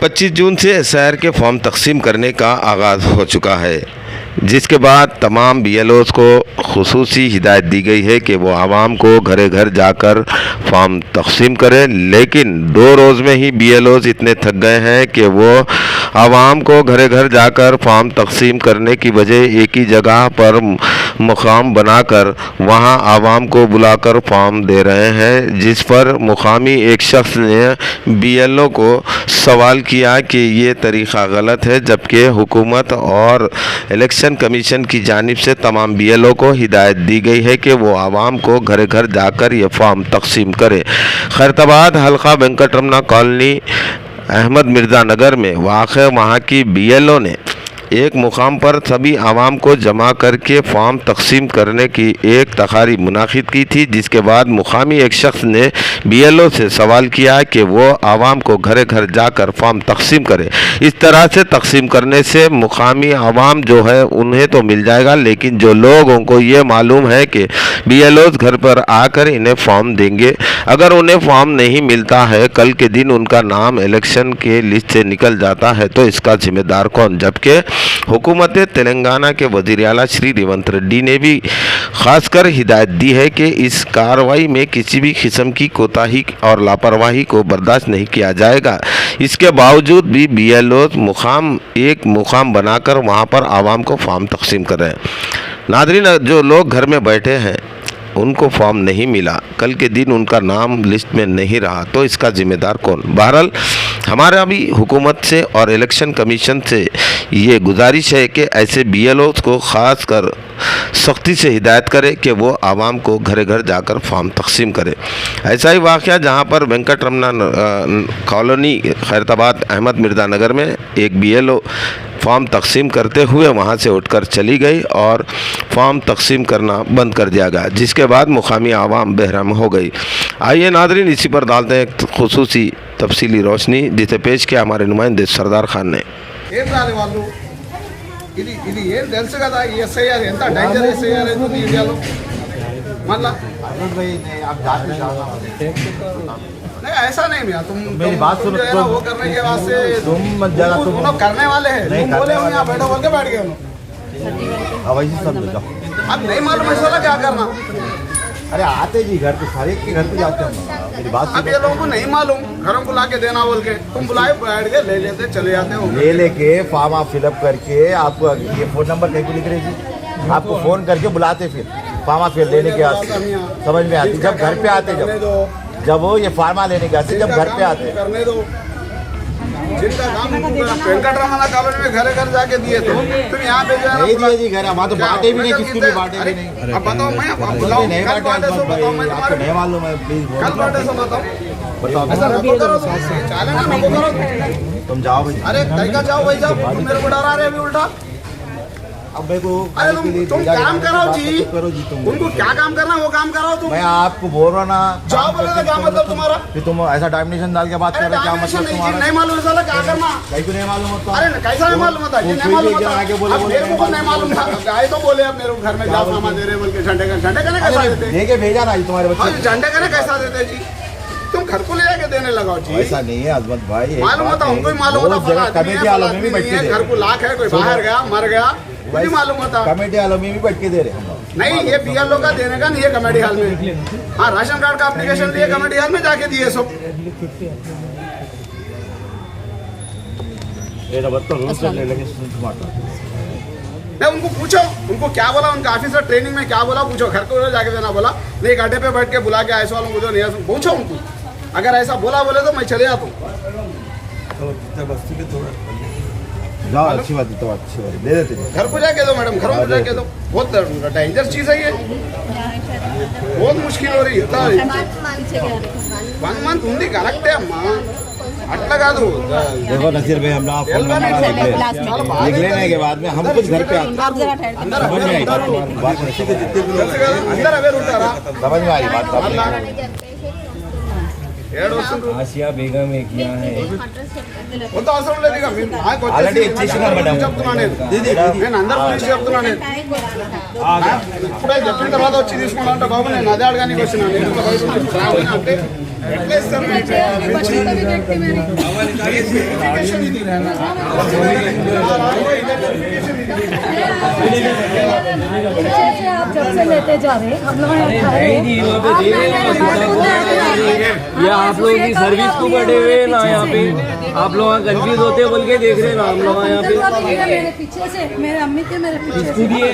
25 जून से शहर के फॉर्म तकसीम करने का आगाज़ हो चुका है, जिसके बाद तमाम बीएलओज़ को खुसूसी हिदायत दी गई है कि वो आवाम को घरे घर जाकर फॉर्म तकसीम करें। लेकिन 2 रोज़ में ही बीएलओज़ इतने थक गए हैं कि वो आवाम को घरे घर जाकर फॉर्म तकसीम करने की बजाय एक ही जगह पर मुकाम बनाकर वहां आवाम को बुलाकर फॉर्म दे रहे हैं, जिस पर मुकामी एक शख्स ने बीएलओ को सवाल किया कि ये तरीक़ा गलत है, जबकि हुकूमत और इलेक्शन कमीशन की जानिब से तमाम बीएलओ को हिदायत दी गई है कि वो आवाम को घर घर जाकर ये फॉर्म तकसीम करें। खैरताबाद हल्का वेंकटरमना कॉलोनी अहमद मिर्ज़ा नगर में वाक़ वहाँ की बीएलओ ने एक मुकाम पर सभी आवाम को जमा करके फॉर्म तकसीम करने की एक तकारीब मुनाकिद की थी, जिसके बाद मुकामी एक शख्स ने बीएलओ से सवाल किया कि वो आवाम को घरे घर जाकर फॉर्म तकसीम करे। इस तरह से तकसीम करने से मुकामी आवाम जो है उन्हें तो मिल जाएगा, लेकिन जो लोगों को ये मालूम है कि बीएलओज़ घर पर आकर इन्हें फॉर्म देंगे, अगर उन्हें फॉर्म नहीं मिलता है, कल के दिन उनका नाम इलेक्शन के लिस्ट से निकल जाता है, तो इसका जिम्मेदार कौन? जबकि हुकूमत तेलंगाना के वज़ीर आला श्री रेवंत रेड्डी ने भी खासकर हिदायत दी है कि इस कार्रवाई में किसी भी किस्म की कोताही और लापरवाही को बर्दाश्त नहीं किया जाएगा। इसके बावजूद भी बीएलओ एक मुकाम बनाकर वहां पर आवाम को फॉर्म तकसीम कर रहे हैं। नादरीन, जो लोग घर में बैठे हैं उनको फॉर्म नहीं मिला, कल के दिन उनका नाम लिस्ट में नहीं रहा, तो इसका जिम्मेदार कौन? बहरहाल हमारा भी हुकूमत से और इलेक्शन कमीशन से ये गुजारिश है कि ऐसे बीएलओ को ख़ास कर सख्ती से हिदायत करे कि वो आवाम को घरे घर जाकर फॉर्म तकसीम करे। ऐसा ही वाक़या जहाँ पर वेंकटरमना कॉलोनी खैरताबाद अहमद मिर्ज़ा नगर में एक बीएलओ फॉर्म तकसीम करते हुए वहाँ से उठकर चली गई और फॉर्म तकसीम करना बंद कर दिया गया, जिसके बाद मुकामी आवाम बेरहम हो गई। आइए नादरीन, इसी पर डालते हैं एक खुसूसी तफसीली रोशनी, जिसे पेश किया हमारे नुमाइंदे सरदार खान ने। ఇది ఏం తెలుసు కదా ఈ ఎస్ఐఆర్ ఎంత డేంజర్ ఎస్ఐఆర్ అవుతుంది ఇండియాలో मतलब नहीं ऐसा नहीं भैया, तुम मेरी बात सुनो, वो करने के वास्ते तुम मत जाना, तुम करने वाले हैं, तुम बोले हम यहाँ बैठो बोल के बैठ गए। अब ऐसे समझो जाओ, अब नहीं मालूम है साला क्या करना। अरे आते जी घर पे, सारे के घर पे जाते हैं। मेरी बात अब ये लोगों को नहीं मालूम, घरों को ला के देना बोल के तुम बुलाए बैठ के ले लेते चले जाते हो। ले लेके फॉर्म आप फिलअप करके आपको ये फ़ोन नंबर कहीं लिख रही थी, आपको फ़ोन करके बुलाते, फिर फॉर्म आप फिर लेने के आते समझ में आती, जब घर पे आते, जब वो ये फार्मा लेने के आते, जब घर पे आते करने दो। जिनका काम वेंकटरमना कॉलोनी में घर घर जाके दिए थे, तुम यहाँ पे नहीं दिए जी घर, हमारे तो बांटे भी नहीं, किसको भी बांटे भी नहीं। अब बताओ, मैं बुलाओ नहीं बांटे, आपको नहीं मालूम है, प्लीज कल बांटे से बताओ चाले ना नको करो, तुम जाओ भाई। अरे तरीका जाओ भाई, जाओ, तुम मेरे को डरा रहे अभी उल्टा। अब मेरे को अरे तुम काम कराओ जी, करो जी, तुम उनको क्या काम करना है वो काम कराओ तुम। मैं आपको बोल रहा ना, जाओ बोले तो क्या मतलब तुम्हारा? फिर तुम ऐसा डायमिनेशन डाल के बात कर रहे हो, क्या मतलब तुम्हारा? नहीं मालूम है साला क्या करना, कहीं को नहीं मालूम होता। अरे कैसा नहीं मालूम होता, ये नहीं मालूम होता, मेरे को नहीं मालूम था। गाय तो बोले अब मेरे को घर में जाओ सामान दे रहे बोल के, झंडे का कैसा देते? लेके भेजा ना तुम्हारे बच्चे, झंडे का कैसा देते जी? तुम घर को ले जाके देने लगाओ जी। ऐसा नहीं है अजमत भाई, मालूम होता, उनको ही मालूम होता, कमेटी आलम में भी बैठ के घर को लाख है, कोई बाहर गया मर गया, मुझे मालूम होता। कमेटी आलम में भी बैठ के दे रहे हैं। नहीं, ये बीएलओ का देने का नहीं है कमेटी हाल में। हाँ, राशन कार्ड का एप्लीकेशन लिए कमेटी हाल में जाके दिए सब। नहीं, उनको पूछो, उनको क्या बोला, उनका ऑफिसर ट्रेनिंग में क्या बोला पूछो, घर को जाके देना बोला नहीं, गड्ढे पे बैठ के बुला के ऐसे वालों को जो नहीं पूछो उनको, अगर ऐसा बोला बोले तो मैं चले जाता हूँ। जाओ, अच्छी बात है, तो अच्छी बात दे देते घर को जाके दो मैडम, घरों को जाके दो, बहुत डेंजर चीज है ये, बहुत मुश्किल हो रही है। 1 month ఉంది కరెక్టే అమ్మా, అట్లా కాదు। देखो नसीर भाई, हम लोग फोन नंबर लिख लेने के बाद में हम कुछ घर पे आते, समझ में आई बात, అందరూ అవే ఉంటారా? समझ में आई बात। ఏడు వస్తుండ్రు आसिया बेगम एक यहाँ है కొంత అవసరం లేదు ఇక మీరు నాకు ఆల్రెడీ వచ్చేసి ఇచ్చేసినారు మేడం. చెప్తున్నా నేను అందరి గురించి చెప్తున్నా నేను ఇప్పుడే చెప్పిన తర్వాత వచ్చి తీసుకున్నా అంటే బాబు నేను అదే అడగానికి వచ్చినాను నేను ఇంట్లో బయట నుంచి రావాలి అంటే ఎట్లా ఇస్తారు వెరిఫికేషన్ ఇది आप जब से लेते जा रहे हैं हम लोग यहाँ खड़े हैं। ये आप लोगों की सर्विस को बढ़े हुए ना यहाँ पे आप लोग कंफ्यूज होते बोल के देख रहे हैं ना हम लोग यहाँ पे मेरे पीछे से मेरे अम्मी के मेरे पीछे से इसको भी है